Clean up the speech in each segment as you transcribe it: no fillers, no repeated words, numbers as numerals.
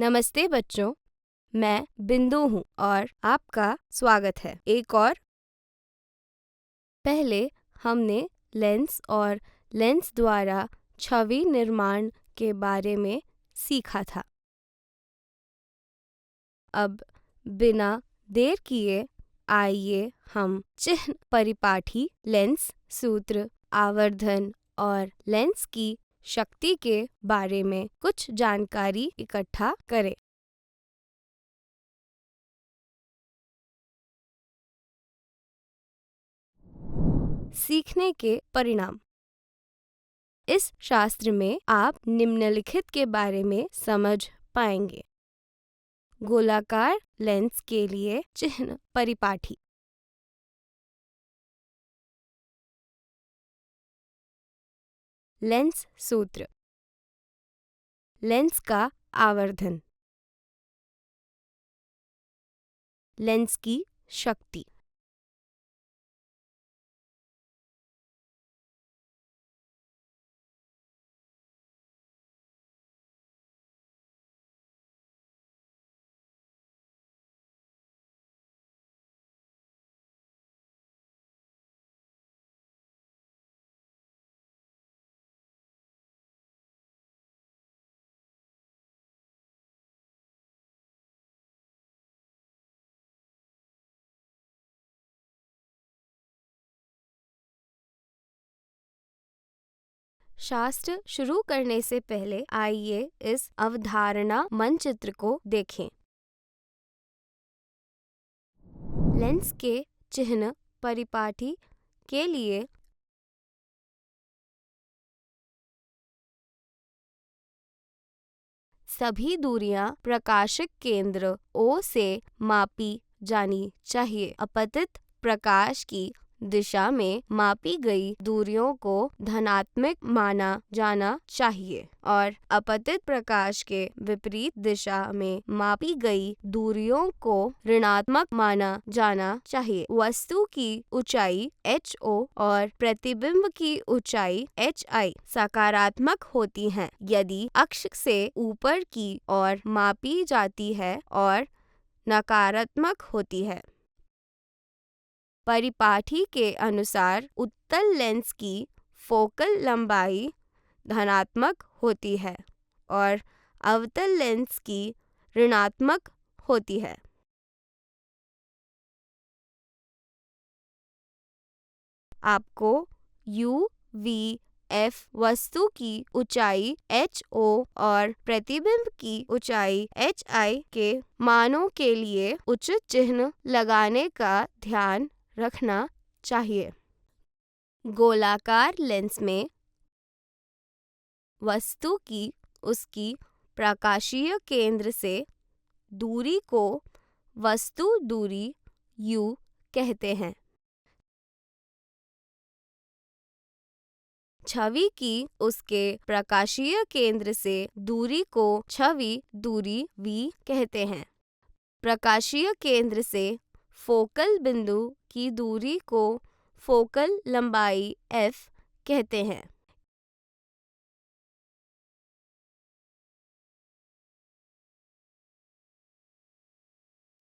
नमस्ते बच्चों, मैं बिंदु हूँ और आपका स्वागत है एक और। पहले हमने लेंस और लेंस द्वारा छवि निर्माण के बारे में सीखा था। अब बिना देर किए आइए हम चिह्न परिपाठी, लेंस सूत्र, आवर्धन और लेंस की शक्ति के बारे में कुछ जानकारी इकट्ठा करें। सीखने के परिणाम। इस शास्त्र में आप निम्नलिखित के बारे में समझ पाएंगे। गोलाकार लेंस के लिए चिह्न परिपाठी। लेंस सूत्र, लेंस का आवर्धन, लेंस की शक्ति। शास्त्र शुरू करने से पहले आइए इस अवधारणा मानचित्र को देखें। लेंस के चिह्न परिपाठी के लिए सभी दूरियां प्रकाशिक केंद्र O से मापी जानी चाहिए। अपतित प्रकाश की दिशा में मापी गई दूरियों को धनात्मक माना जाना चाहिए और अपतित प्रकाश के विपरीत दिशा में मापी गई दूरियों को ऋणात्मक माना जाना चाहिए। वस्तु की ऊंचाई HO और प्रतिबिंब की ऊंचाई HI सकारात्मक होती हैं यदि अक्ष से ऊपर की ओर मापी जाती है और नकारात्मक होती है। परिपाठी के अनुसार उत्तल लेंस की फोकल लंबाई धनात्मक होती है और अवतल लेंस की ऋणात्मक होती है। आपको UVF वस्तु की ऊंचाई HO और प्रतिबिंब की ऊंचाई HI के मानों के लिए उचित चिह्न लगाने का ध्यान रखना चाहिए। गोलाकार लेंस में वस्तु की उसकी प्रकाशीय केंद्र से दूरी को वस्तु दूरी U कहते हैं। छवि की उसके प्रकाशीय केंद्र से दूरी को छवि दूरी V कहते हैं। प्रकाशीय केंद्र से फोकल बिंदु की दूरी को फोकल लंबाई F कहते हैं।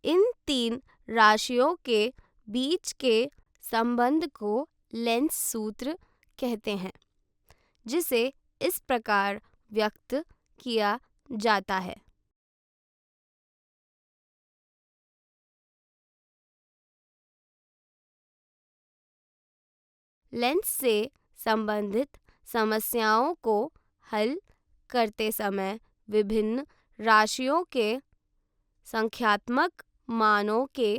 इन तीन राशियों के बीच के संबंध को लेंस सूत्र कहते हैं, जिसे इस प्रकार व्यक्त किया जाता है। लेंस से संबंधित समस्याओं को हल करते समय विभिन्न राशियों के संख्यात्मक मानों के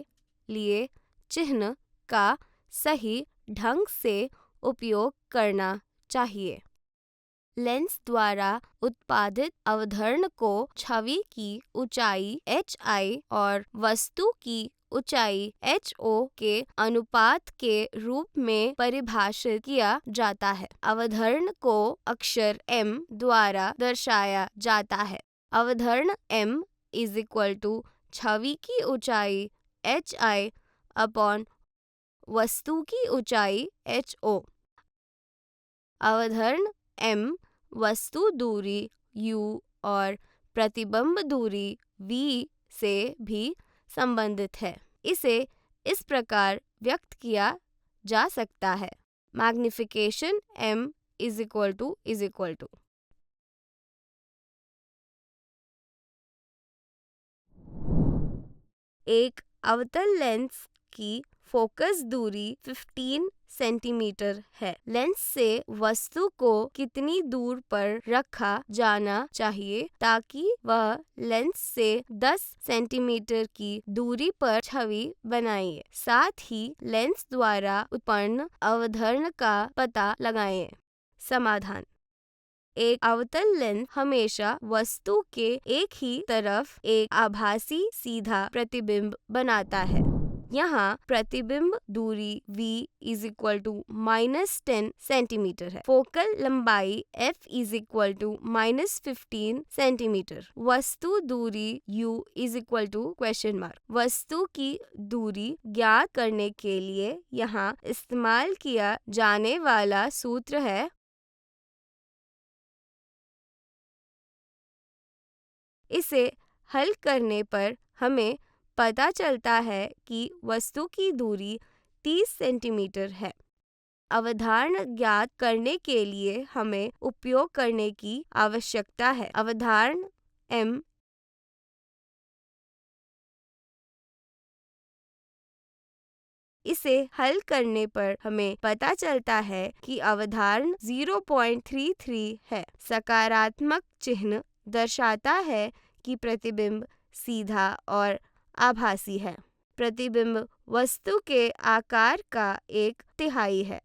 लिए चिह्न का सही ढंग से उपयोग करना चाहिए। लेंस द्वारा उत्पादित अवधर्ण को छवि की ऊंचाई HI और वस्तु की ऊंचाई HO के अनुपात के रूप में परिभाषित किया जाता है। अवधर्ण को अक्षर M द्वारा दर्शाया जाता है। अवधर्ण M = छवि की ऊंचाई HI अपॉन वस्तु की ऊंचाई HO। अवधर्ण M वस्तु दूरी U और प्रतिबिंब दूरी v से भी संबंधित है। इसे इस प्रकार व्यक्त किया जा सकता है: magnification m is equal to एक अवतल लेंस की फोकस दूरी 15 सेंटीमीटर है। लेंस से वस्तु को कितनी दूर पर रखा जाना चाहिए ताकि वह लेंस से 10 सेंटीमीटर की दूरी पर छवि बनाए? साथ ही लेंस द्वारा उत्पन्न अवधर्ण का पता लगाएं। समाधान: एक अवतल लेंस हमेशा वस्तु के एक ही तरफ एक आभासी सीधा प्रतिबिंब बनाता है। यहाँ प्रतिबिंब दूरी v is equal to -10 centimetre है। फोकल लंबाई f is equal to -15 centimetre. वस्तु दूरी u is equal to question mark. वस्तु की दूरी ज्ञात करने के लिए यहाँ इस्तेमाल किया जाने वाला सूत्र है: इसे हल करने पर हमें पता चलता है कि वस्तु की दूरी 30 सेंटीमीटर है। अवधारण ज्ञात करने के लिए हमें उपयोग करने की आवश्यकता है। अवधारण m इसे हल करने पर हमें पता चलता है कि अवधारण 0.33 है। सकारात्मक चिन्ह दर्शाता है कि प्रतिबिंब सीधा और आभासी है। प्रतिबिंब वस्तु के आकार का 1/3 है।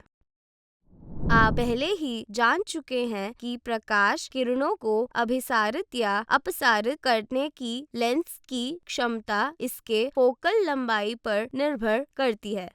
आप पहले ही जान चुके हैं कि प्रकाश किरणों को अभिसारित या अपसारित करने की लेंस की क्षमता इसके फोकल लंबाई पर निर्भर करती है।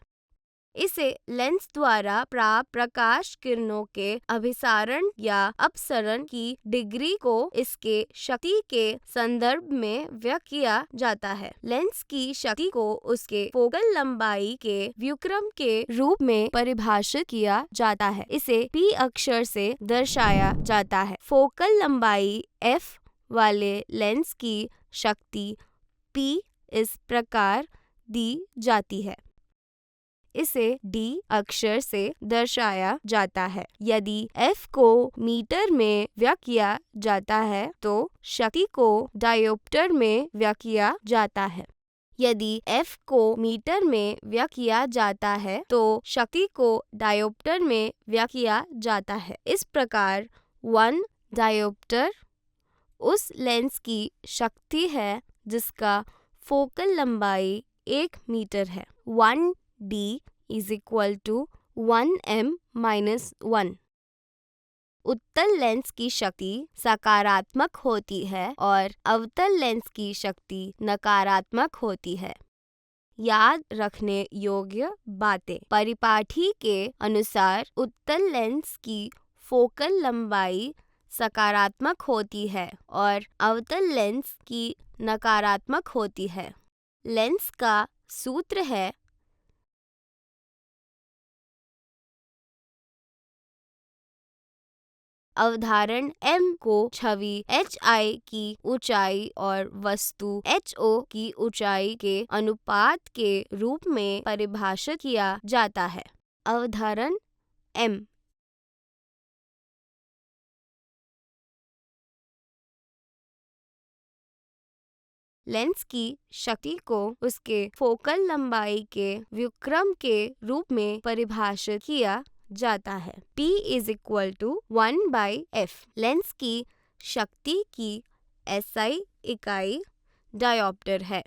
इसे लेंस द्वारा प्राप्त प्रकाश किरणों के अभिसारण या अपसरण की डिग्री को इसके शक्ति के संदर्भ में व्यक्त किया जाता है। लेंस की शक्ति को उसके फोकल लंबाई के व्युत्क्रम के रूप में परिभाषित किया जाता है। इसे p अक्षर से दर्शाया जाता है। फोकल लंबाई f वाले लेंस की शक्ति p इस प्रकार दी जाती है। इसे d अक्षर से दर्शाया जाता है। यदि f को मीटर में व्यक्त किया जाता है तो शक्ति को डायोप्टर में व्यक्त किया जाता है। यदि f को मीटर में व्यक्त किया जाता है तो शक्ति को डायोप्टर में व्यक्त किया जाता है। इस प्रकार 1 डायोप्टर उस लेंस की शक्ति है जिसका फोकल लंबाई 1 मीटर है। 1d is equal to 1m-1। उत्तल लेंस की शक्ति सकारात्मक होती है और अवतल लेंस की शक्ति नकारात्मक होती है। याद रखने योग्य बातें: परिपाठी के अनुसार उत्तल लेंस की फोकल लंबाई सकारात्मक होती है और अवतल लेंस की नकारात्मक होती है। लेंस का सूत्र है: अवधारण m को छवि hi की ऊंचाई और वस्तु ho की ऊंचाई के अनुपात के रूप में परिभाषित किया जाता है। अवधारण m लेंस की शक्ति को उसके फोकल लंबाई के व्युत्क्रम के रूप में परिभाषित किया जाता है। P is equal to 1/f। Lens की शक्ति की SI इकाई डायोप्टर है।